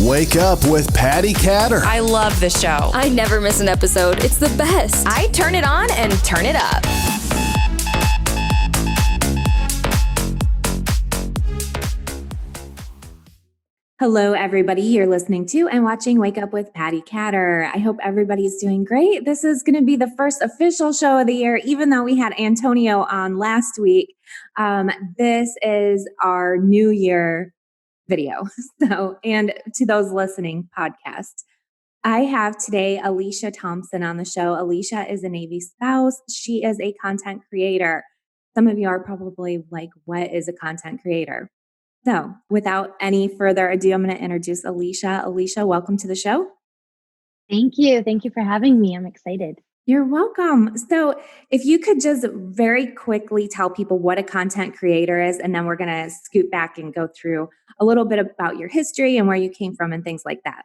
Wake up with Patti Katter. I love the show. I never miss an episode. It's the best. I turn it on and turn it up. Hello, everybody. You're listening to and watching Wake Up with Patti Katter. I hope everybody's doing great. This is going to be the first official show of the year, even though we had Antonio on last week. This is our New Year video. And to those listening podcast, I have today Alicia Thompson on the show. Alicia is a Navy spouse. She is a content creator. Some of you are probably like, what is a content creator? So without any further ado, I'm going to introduce Alicia. Alicia, welcome to the show. Thank you. Thank you for having me. I'm excited. You're welcome. So if you could just very quickly tell people what a content creator is, and then we're going to scoot back and go through a little bit about your history and where you came from and things like that.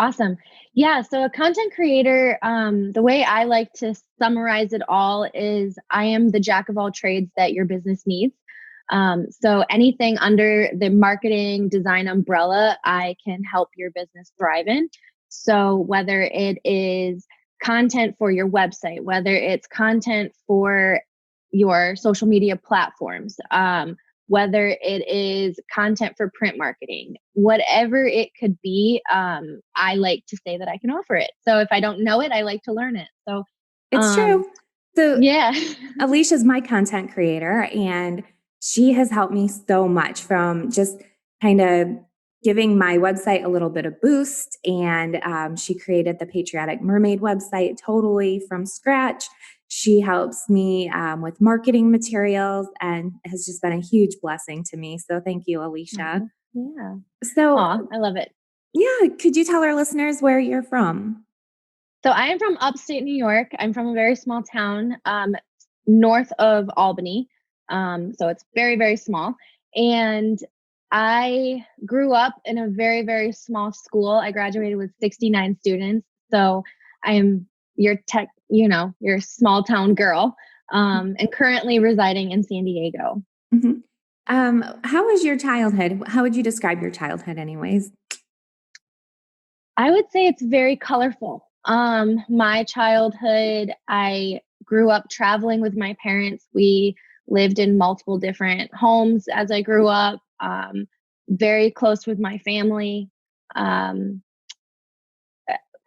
Awesome. Yeah. So a content creator, the way I like to summarize it all is I am the jack of all trades that your business needs. So anything under the marketing design umbrella, I can help your business thrive in. So whether it is content for your website, whether it's content for your social media platforms, whether it is content for print marketing, whatever it could be, I like to say that I can offer it. So if I don't know it, I like to learn it. So it's true. So yeah, Alicia's my content creator, and she has helped me so much from just kind of giving my website a little bit of boost. And she created the Patriotic Mermaid website totally from scratch. She helps me with marketing materials and has just been a huge blessing to me. So thank you, Alicia. Yeah. So I love it. Yeah. Could you tell our listeners where you're from? So I am from upstate New York. I'm from a very small town north of Albany. So it's very, very small. And I grew up in a very, very small school. I graduated with 69 students. So I am your small town girl, and currently residing in San Diego. Mm-hmm. How was your childhood? How would you describe your childhood anyways? I would say it's very colorful. My childhood, I grew up traveling with my parents. We lived in multiple different homes as I grew up, very close with my family.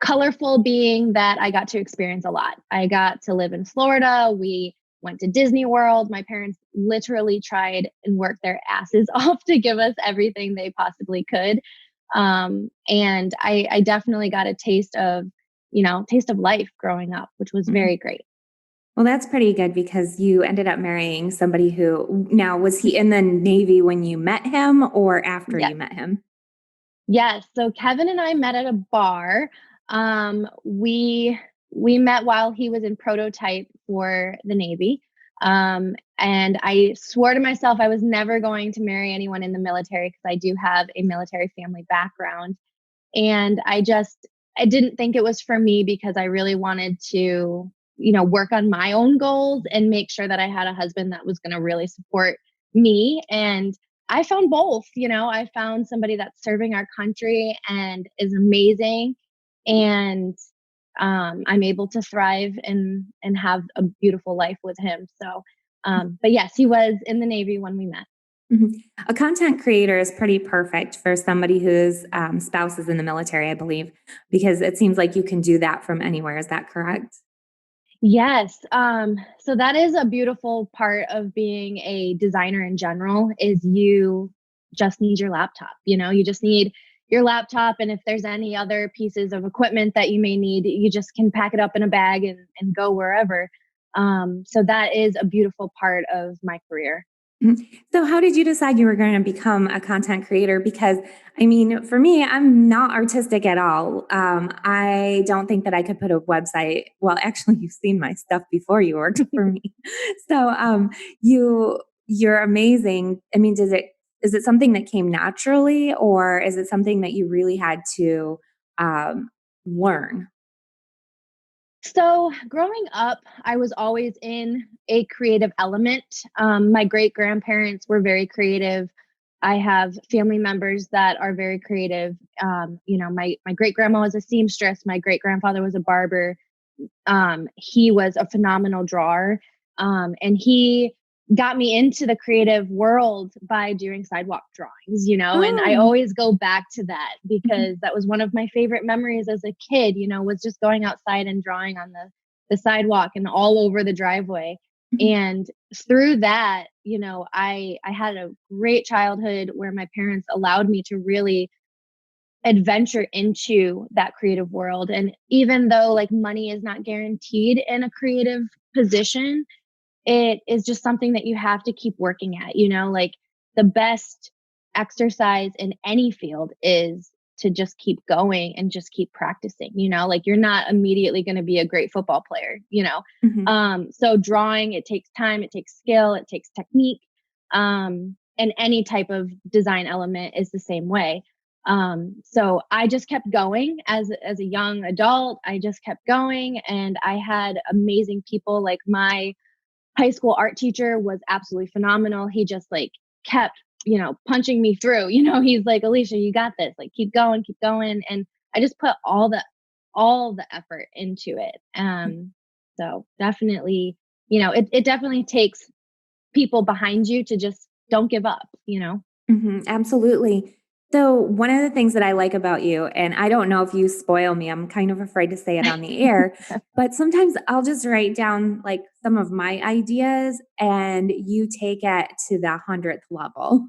Colorful being that I got to experience a lot. I got to live in Florida. We went to Disney World. My parents literally tried and worked their asses off to give us everything they possibly could. And I definitely got a taste of life growing up, which was very great. Well, that's pretty good because you ended up marrying somebody who, now, was he in the Navy when you met him or after you met him? Yes. So Kevin and I met at a bar. We met while he was in prototype for the Navy. And I swore to myself I was never going to marry anyone in the military because I do have a military family background. And I didn't think it was for me because I really wanted to work on my own goals and make sure that I had a husband that was going to really support me. And I found both. I found somebody that's serving our country and is amazing. And I'm able to thrive and have a beautiful life with him. So, but yes, he was in the Navy when we met. Mm-hmm. A content creator is pretty perfect for somebody whose spouse is in the military, I believe, because it seems like you can do that from anywhere. Is that correct? Yes. So that is a beautiful part of being a designer in general is you just need your laptop. You just need your laptop. And if there's any other pieces of equipment that you may need, you just can pack it up in a bag and go wherever. So that is a beautiful part of my career. So how did you decide you were going to become a content creator? Because for me, I'm not artistic at all. I don't think that I could put a website. Well, actually, you've seen my stuff before you worked for me. So you're amazing. Is it something that came naturally, or is it something that you really had to learn? So growing up, I was always in a creative element. My great grandparents were very creative. I have family members that are very creative. My great grandma was a seamstress. My great grandfather was a barber. He was a phenomenal drawer. And he got me into the creative world by doing sidewalk drawings, and I always go back to that because that was one of my favorite memories as a kid, was just going outside and drawing on the sidewalk and all over the driveway. And through that, I had a great childhood where my parents allowed me to really adventure into that creative world. And even though like money is not guaranteed in a creative position, it is just something that you have to keep working at, like the best exercise in any field is to just keep going and just keep practicing, like you're not immediately going to be a great football player, so drawing, it takes time, it takes skill, it takes technique. And any type of design element is the same way. So I just kept going as a young adult. I just kept going, and I had amazing people. Like my high school art teacher was absolutely phenomenal. He just like kept, punching me through, he's like, Alicia, you got this, like, keep going. And I just put all the effort into it. So definitely, it definitely takes people behind you to just don't give up, Absolutely. So one of the things that I like about you, and I don't know if you spoil me, I'm kind of afraid to say it on the air, but sometimes I'll just write down like some of my ideas and you take it to the 100th level.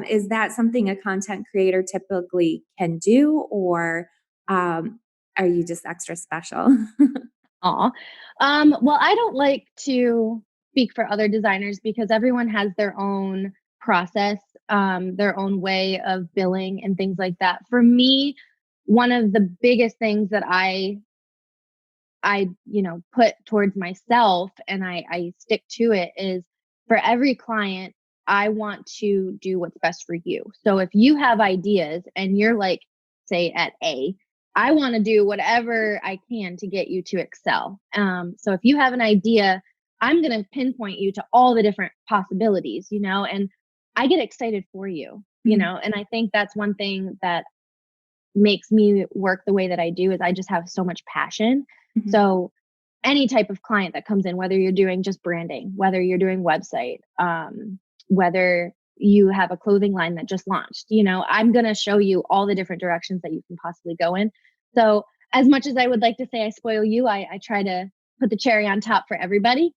Is that something a content creator typically can do, or are you just extra special? Aw. Well, I don't like to speak for other designers because everyone has their own process, their own way of billing and things like that. For me, one of the biggest things that I put towards myself, and I stick to it, is for every client, I want to do what's best for you. So if you have ideas and you're like, say at A, I want to do whatever I can to get you to excel. So if you have an idea, I'm going to pinpoint you to all the different possibilities, and I get excited for you, and I think that's one thing that makes me work the way that I do is I just have so much passion. So any type of client that comes in, whether you're doing just branding, whether you're doing website, whether you have a clothing line that just launched, I'm going to show you all the different directions that you can possibly go in. So as much as I would like to say I spoil you, I try to put the cherry on top for everybody,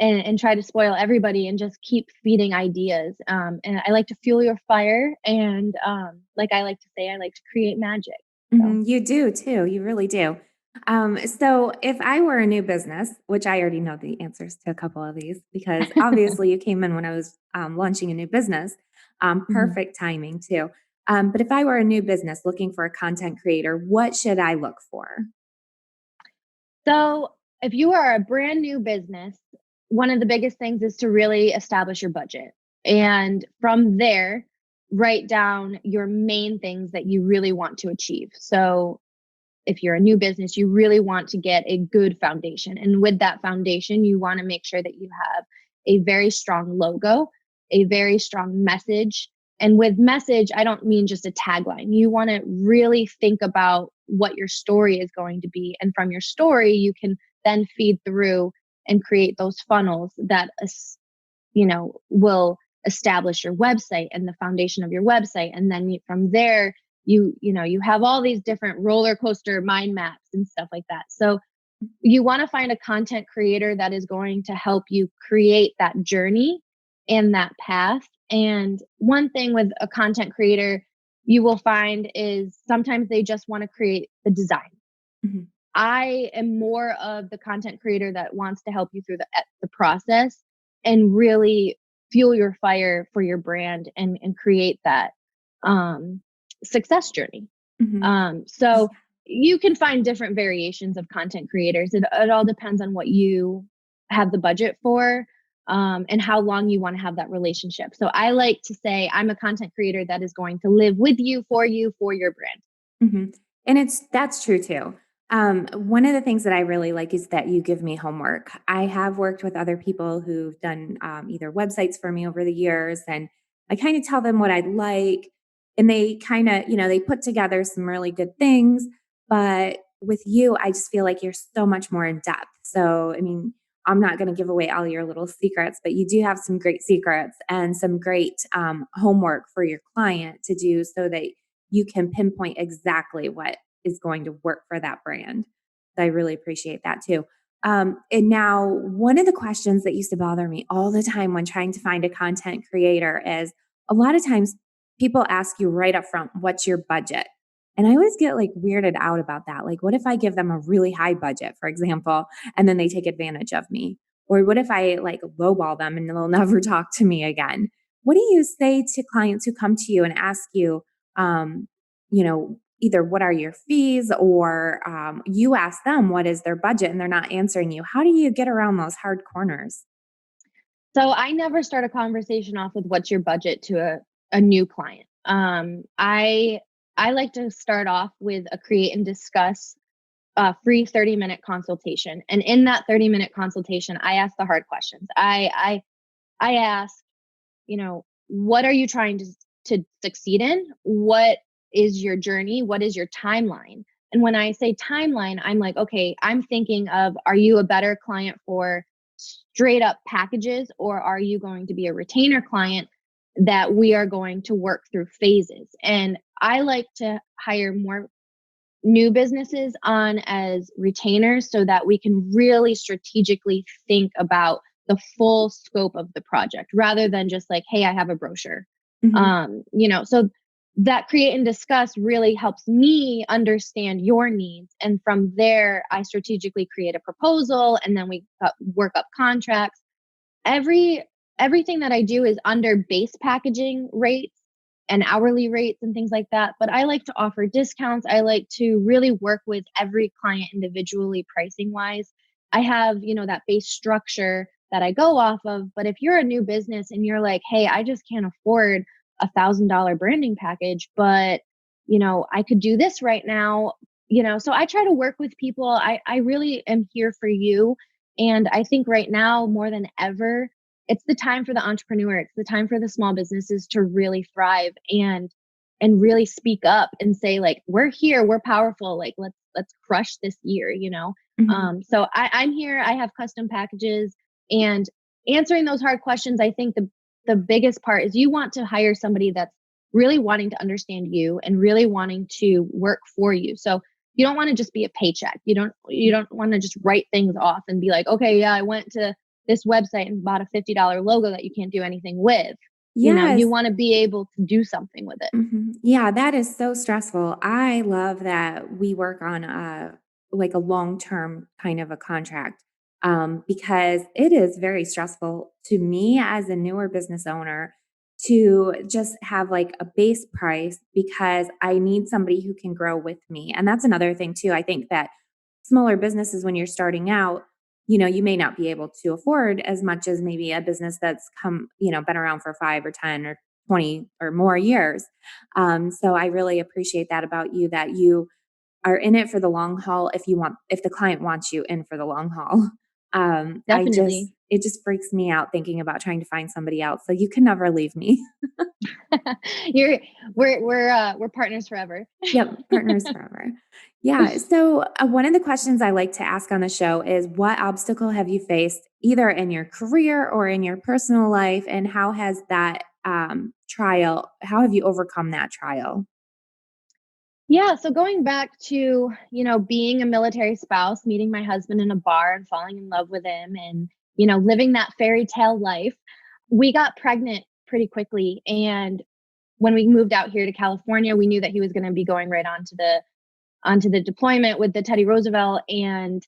and try to spoil everybody and just keep feeding ideas. And I like to fuel your fire. And like I like to say, I like to create magic. So. You do too. You really do. So if I were a new business, which I already know the answers to a couple of these, because obviously you came in when I was launching a new business, perfect timing too. But if I were a new business looking for a content creator, what should I look for? So if you are a brand new business, one of the biggest things is to really establish your budget. And from there, write down your main things that you really want to achieve. So if you're a new business, you really want to get a good foundation. And with that foundation, you want to make sure that you have a very strong logo, a very strong message. And with message, I don't mean just a tagline. You want to really think about what your story is going to be. And from your story, you can then feed through and create those funnels that, will establish your website and the foundation of your website. And then from there, you have all these different roller coaster mind maps and stuff like that. So you want to find a content creator that is going to help you create that journey and that path. And one thing with a content creator you will find is sometimes they just want to create the design. I am more of the content creator that wants to help you through the process and really fuel your fire for your brand and create that success journey. So you can find different variations of content creators. It all depends on what you have the budget for and how long you want to have that relationship. So I like to say I'm a content creator that is going to live with you, for your brand. And that's true too. One of the things that I really like is that you give me homework. I have worked with other people who've done either websites for me over the years, and I kind of tell them what I'd like, and they kind of, they put together some really good things. But with you, I just feel like you're so much more in depth. So, I mean, I'm not going to give away all your little secrets, but you do have some great secrets and some great homework for your client to do so that you can pinpoint exactly what is going to work for that brand. So I really appreciate that too. And now, one of the questions that used to bother me all the time when trying to find a content creator is a lot of times people ask you right up front, what's your budget? And I always get like weirded out about that. Like, what if I give them a really high budget, for example, and then they take advantage of me? Or what if I like lowball them and they'll never talk to me again? What do you say to clients who come to you and ask you, either what are your fees or you ask them what is their budget and they're not answering you? How do you get around those hard corners? So I never start a conversation off with what's your budget to a new client. I like to start off with a create and discuss free 30-minute consultation. And in that 30-minute consultation, I ask the hard questions. I ask, what are you trying to succeed in? What is your journey? What is your timeline? And when I say timeline, I'm like, okay, I'm thinking of, are you a better client for straight up packages, or are you going to be a retainer client that we are going to work through phases? And I like to hire more new businesses on as retainers so that we can really strategically think about the full scope of the project rather than just like, hey, I have a brochure. Mhm. So that create and discuss really helps me understand your needs. And from there, I strategically create a proposal and then we work up contracts. Every Everything that I do is under base packaging rates and hourly rates and things like that. But I like to offer discounts. I like to really work with every client individually pricing wise. I have, that base structure that I go off of. But if you're a new business and you're like, hey, I just can't afford $1,000 branding package, but I could do this right now. So I try to work with people. I really am here for you. And I think right now more than ever, it's the time for the entrepreneur. It's the time for the small businesses to really thrive and really speak up and say like, we're here, we're powerful. Like let's crush this year. Mhm. So I'm here. I have custom packages and answering those hard questions. I think the biggest part is you want to hire somebody that's really wanting to understand you and really wanting to work for you. So you don't want to just be a paycheck. You don't want to just write things off and be like, okay, yeah, I went to this website and bought a $50 logo that you can't do anything with. You Yes. want to be able to do something with it. Mhm. Yeah, that is so stressful. I love that we work on like a long-term kind of a contract because it is very stressful to me as a newer business owner to just have like a base price because I need somebody who can grow with me. And that's another thing too. I think that smaller businesses when you're starting out, you may not be able to afford as much as maybe a business that's been around for 5 or 10 or 20 or more years. So I really appreciate that about you, that you are in it for the long haul if the client wants you in for the long haul. Definitely. It just freaks me out thinking about trying to find somebody else. So you can never leave me. You're we're partners forever. Yep, partners forever. Yeah. So, one of the questions I like to ask on the show is what obstacle have you faced either in your career or in your personal life? And how has that how have you overcome that trial? Yeah, so going back to, being a military spouse, meeting my husband in a bar and falling in love with him and, living that fairy tale life, we got pregnant pretty quickly. And when we moved out here to California, we knew that he was going to be going right onto the deployment with the Teddy Roosevelt. And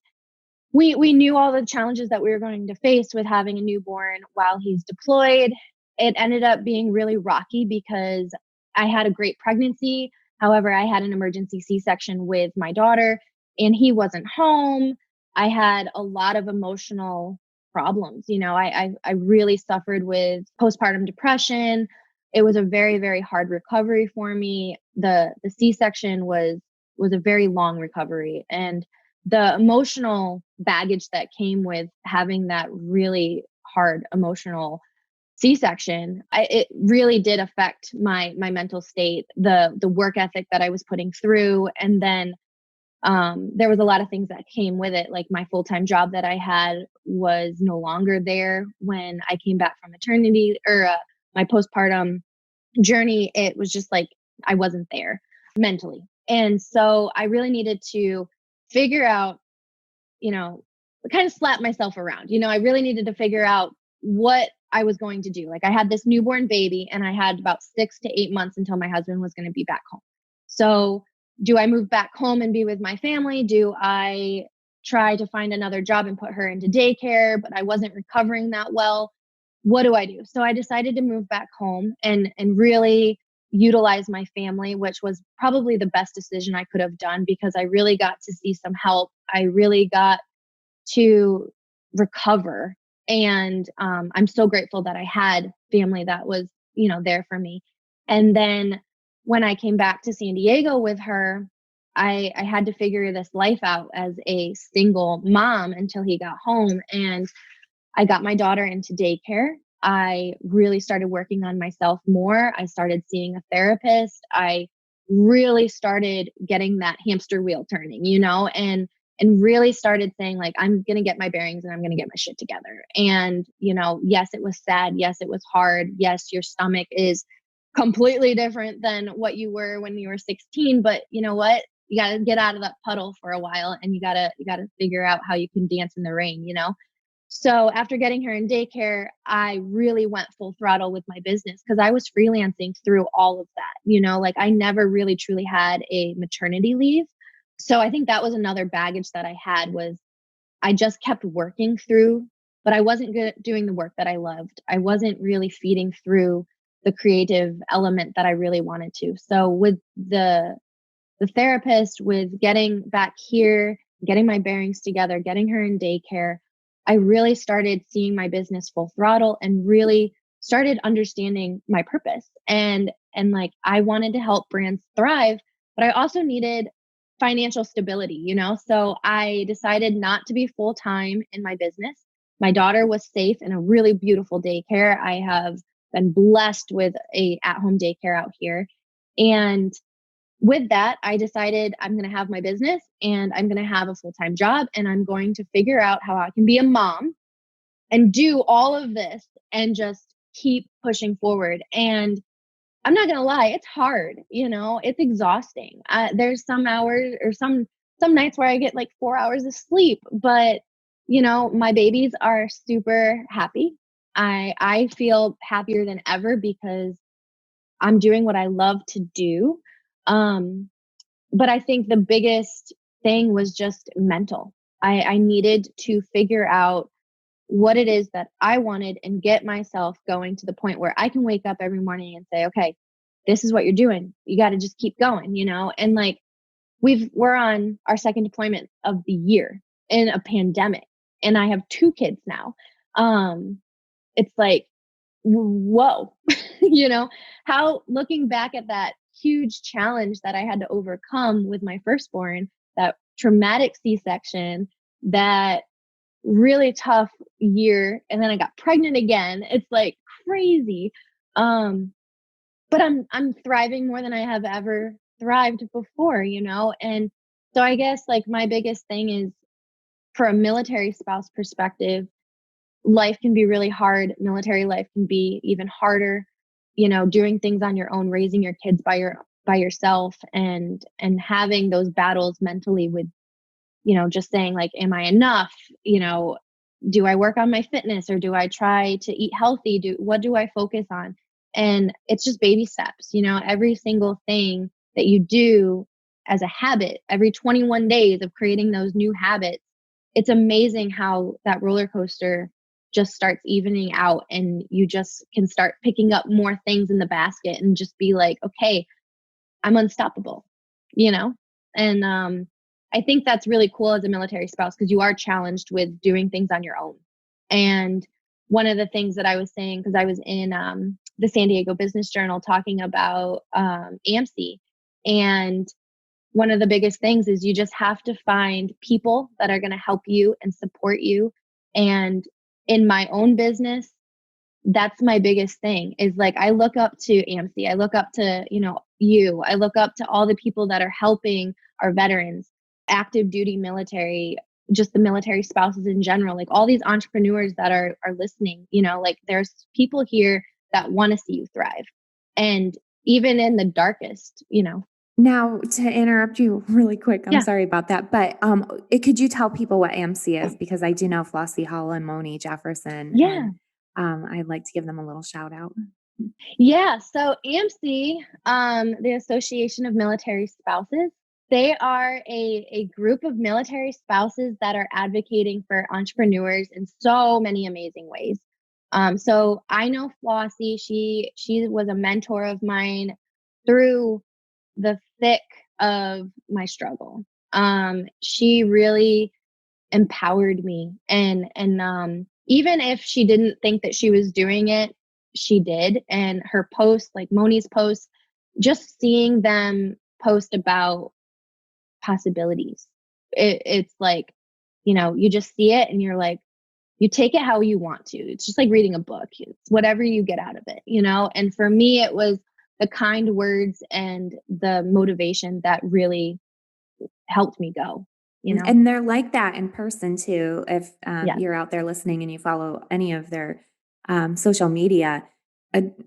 we knew all the challenges that we were going to face with having a newborn while he's deployed. It ended up being really rocky because I had a great pregnancy. However, I had an emergency C-section with my daughter and he wasn't home. I had a lot of emotional problems. I really suffered with postpartum depression. It was a very, very hard recovery for me. The C-section was a very long recovery. And the emotional baggage that came with having that really hard emotional C-section, it really did affect my mental state, the work ethic that I was putting through. And then there was a lot of things that came with it. Like my full-time job that I had was no longer there when I came back from maternity or my postpartum journey. It was just like I wasn't there mentally. And so I really needed to figure out, kind of slap myself around. I really needed to figure out what I was going to do. Like I had this newborn baby and I had about 6 to 8 months until my husband was going to be back home. So do I move back home and be with my family? Do I try to find another job and put her into daycare? But I wasn't recovering that well. What do I do? So I decided to move back home and really utilize my family, which was probably the best decision I could have done because I really got to see some help. I really got to recover. And I'm so grateful that I had family that was, there for me. And then when I came back to San Diego with her, I had to figure this life out as a single mom until he got home. And I got my daughter into daycare. I really started working on myself more. I started seeing a therapist. I really started getting that hamster wheel turning, and really started saying like, I'm going to get my bearings and I'm going to get my shit together. And, yes, it was sad. Yes, it was hard. Yes, your stomach is completely different than what you were when you were 16. But you know what? You got to get out of that puddle for a while and you got to figure out how you can dance in the rain, So after getting her in daycare, I really went full throttle with my business because I was freelancing through all of that, like I never really truly had a maternity leave. So I think that was another baggage that I had was I just kept working through, but I wasn't good at doing the work that I loved. I wasn't really feeding through the creative element that I really wanted to. So with the therapist, with getting back here, getting my bearings together, getting her in daycare, I really started seeing my business full throttle and really started understanding my purpose. And like I wanted to help brands thrive, but I also needed financial stability, So I decided not to be full time in my business. My daughter was safe in a really beautiful daycare. I have been blessed with a at-home daycare out here. And with that, I decided I'm going to have my business and I'm going to have a full-time job and I'm going to figure out how I can be a mom and do all of this and just keep pushing forward. And I'm not going to lie, it's hard, it's exhausting. There's some hours or some nights where I get like 4 hours of sleep, but my babies are super happy. I feel happier than ever because I'm doing what I love to do. But I think the biggest thing was just mental. I needed to figure out what it is that I wanted and get myself going to the point where I can wake up every morning and say, okay, this is what you're doing. You got to just keep going, And like we're on our second deployment of the year in a pandemic and I have 2 kids now. It's like, whoa, how looking back at that huge challenge that I had to overcome with my firstborn, that traumatic C-section, that really tough year. And then I got pregnant again. It's like crazy. But I'm thriving more than I have ever thrived before, And so I guess like my biggest thing is for a military spouse perspective, life can be really hard. Military life can be even harder, doing things on your own, raising your kids by yourself and having those battles mentally with, just saying like, am I enough? Do I work on my fitness or do I try to eat healthy? What do I focus on? And it's just baby steps, every single thing that you do as a habit, every 21 days of creating those new habits, it's amazing how that roller coaster just starts evening out and you just can start picking up more things in the basket and just be like, okay, I'm unstoppable, And I think that's really cool as a military spouse because you are challenged with doing things on your own. And one of the things that I was saying, because I was in the San Diego Business Journal talking about AMC, and one of the biggest things is you just have to find people that are going to help you and support you. And in my own business, that's my biggest thing is like, I look up to AMC. I look up to, I look up to all the people that are helping our veterans, active duty military, just the military spouses in general, like all these entrepreneurs that are listening, like there's people here that want to see you thrive. And even in the darkest. Now, to interrupt you really quick, I'm Yeah. sorry about that, but could you tell people what AMC is? Because I do know Flossie Hall and Moni Jefferson. Yeah. And I'd like to give them a little shout out. Yeah. So AMC, the Association of Military Spouses, they are a group of military spouses that are advocating for entrepreneurs in so many amazing ways. So I know Flossie, she was a mentor of mine through the thick of my struggle. She really empowered me, and even if she didn't think that she was doing it, she did. And her posts, like Moni's posts, just seeing them post about possibilities, it's like, you just see it and you're like, you take it how you want to. It's just like reading a book. It's whatever you get out of it, And for me, it was the kind words and the motivation that really helped me go, And they're like that in person too. If Yeah. you're out there listening and you follow any of their social media,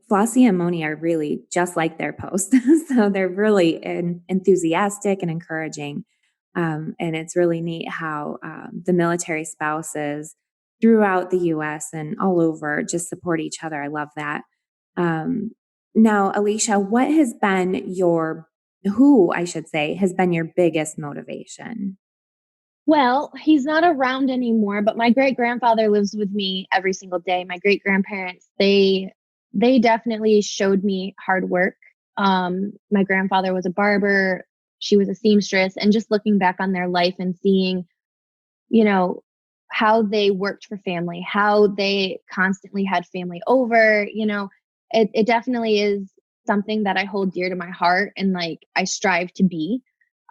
Flossie and Moni are really just like their posts. So they're really enthusiastic and encouraging. And it's really neat how the military spouses throughout the US and all over just support each other. I love that. Um, Now, Alicia, who I should say, has been your biggest motivation? Well, he's not around anymore, but my great grandfather lives with me every single day. My great grandparents, they definitely showed me hard work. My grandfather was a barber, she was a seamstress, and just looking back on their life and seeing, you know, how they worked for family, how they constantly had family over, it definitely is something that I hold dear to my heart and like I strive to be.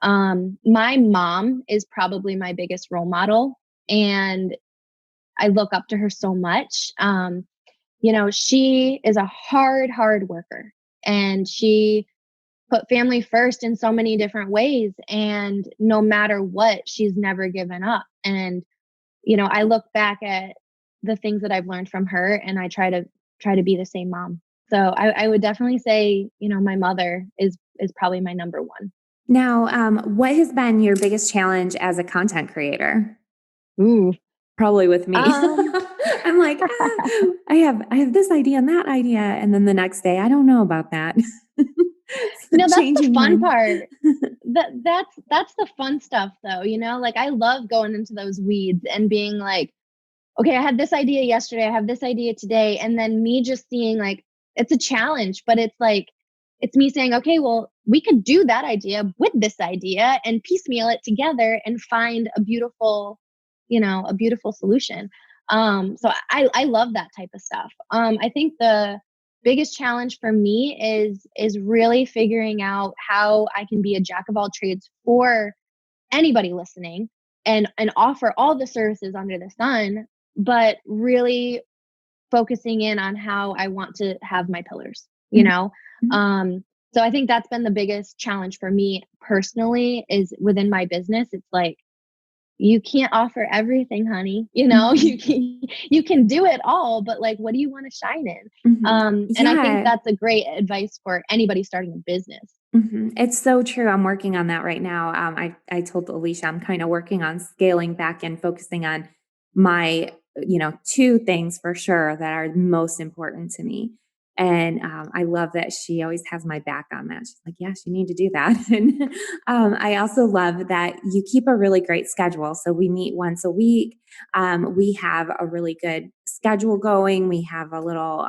My mom is probably my biggest role model, and I look up to her so much. She is a hard worker, and she put family first in so many different ways. And no matter what, she's never given up. And, I look back at the things that I've learned from her, and I try to be the same mom. So I would definitely say, my mother is probably my number one. Now, what has been your biggest challenge as a content creator? Ooh. Probably with me. Um, I'm like, I have this idea and that idea, and then the next day, I don't know about that. that's the Changing fun mind. part. That's the fun stuff though, like I love going into those weeds and being like, okay, I had this idea yesterday, I have this idea today, and then me just seeing like it's a challenge, but it's like it's me saying, okay, well, we could do that idea with this idea and piecemeal it together and find a beautiful solution. So I love that type of stuff. I think the biggest challenge for me is really figuring out how I can be a jack of all trades for anybody listening and offer all the services under the sun, but really focusing in on how I want to have my pillars, Mhm. So I think that's been the biggest challenge for me personally is within my business. It's like, you can't offer everything, honey. Mhm. You can do it all, but like, what do you want to shine in? And I think Yeah. that's a great advice for anybody starting a business. It's so true. I'm working on that right now. I told Alicia I'm kind of working on scaling back and focusing on my, two things for sure that are most important to me. And I love that she always has my back on that. She's like, yes, you need to do that. And I also love that you keep a really great schedule. So we meet once a week. We have a really good schedule going. We have a little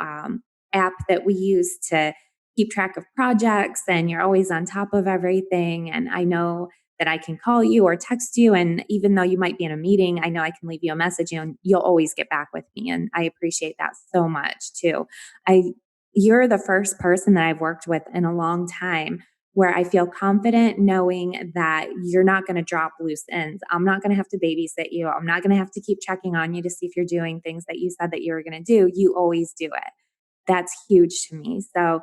app that we use to keep track of projects, and you're always on top of everything. And I know that I can call you or text you. And even though you might be in a meeting, I know I can leave you a message and you'll always get back with me. And I appreciate that so much too. You're the first person that I've worked with in a long time where I feel confident knowing that you're not going to drop loose ends. I'm not going to have to babysit you. I'm not going to have to keep checking on you to see if you're doing things that you said that you were going to do. You always do it. That's huge to me. So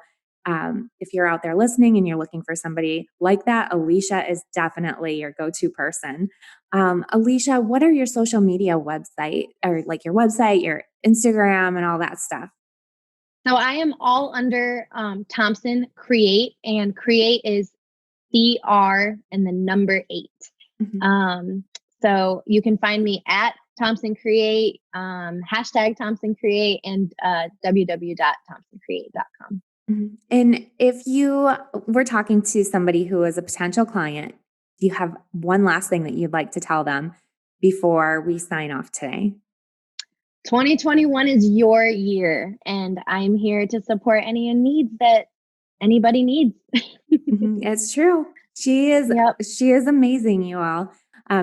if you're out there listening and you're looking for somebody like that, Alicia is definitely your go-to person. Alicia, what are your social media website, or like your website, your Instagram, and all that stuff? So I am all under Thompson Create, and Create is CR and the number 8. Mm-hmm. So you can find me at Thompson Create, hashtag Thompson Create, and www.thompsoncreate.com. Mm-hmm. And if you were talking to somebody who is a potential client, do you have one last thing that you'd like to tell them before we sign off today? 2021 is your year, and I'm here to support any needs that anybody needs. It's true. She is amazing, you all.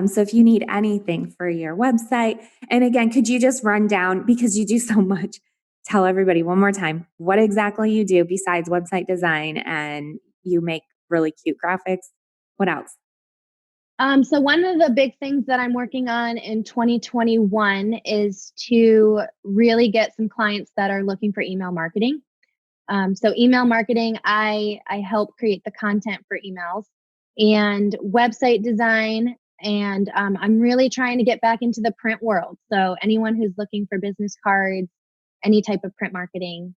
So if you need anything for your website, and again, could you just run down, because you do so much, tell everybody one more time what exactly you do besides website design, and you make really cute graphics. What else? So one of the big things that I'm working on in 2021 is to really get some clients that are looking for email marketing. So email marketing, I help create the content for emails, and website design. And I'm really trying to get back into the print world. So anyone who's looking for business cards, any type of print marketing,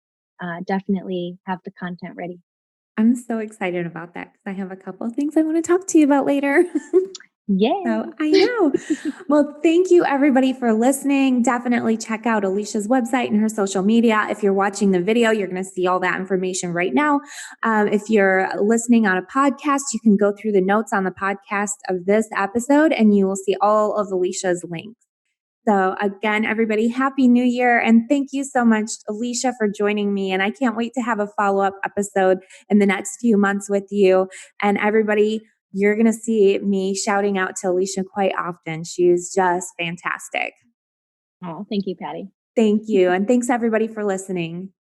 definitely have the content ready. I'm so excited about that because I have a couple of things I want to talk to you about later. Yeah. So I know. Well, thank you everybody for listening. Definitely check out Alicia's website and her social media. If you're watching the video, you're going to see all that information right now. If you're listening on a podcast, you can go through the notes on the podcast of this episode and you will see all of Alicia's links. So again, everybody, Happy New Year. And thank you so much, Alicia, for joining me. And I can't wait to have a follow-up episode in the next few months with you. And everybody, you're going to see me shouting out to Alicia quite often. She's just fantastic. Oh, thank you, Patty. Thank you. And thanks everybody for listening.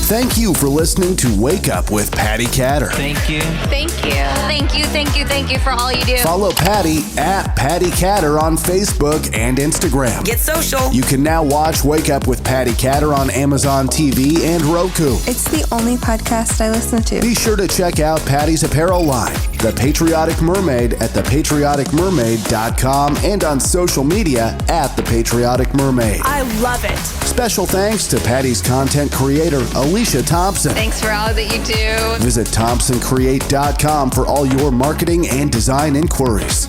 Thank you for listening to Wake Up with Patti Katter. Thank you. Thank you. Thank you. Thank you. Thank you for all you do. Follow Patti at Patti Katter on Facebook and Instagram. Get social. You can now watch Wake Up with Patti Katter on Amazon TV and Roku. It's the only podcast I listen to. Be sure to check out Patti's apparel line, The Patriotic Mermaid, at thepatrioticmermaid.com and on social media at The Patriotic Mermaid. I love it. Special thanks to Patti's content creator, Alicia Thompson. Thanks for all that you do. Visit thompsoncreate.com for all your marketing and design inquiries.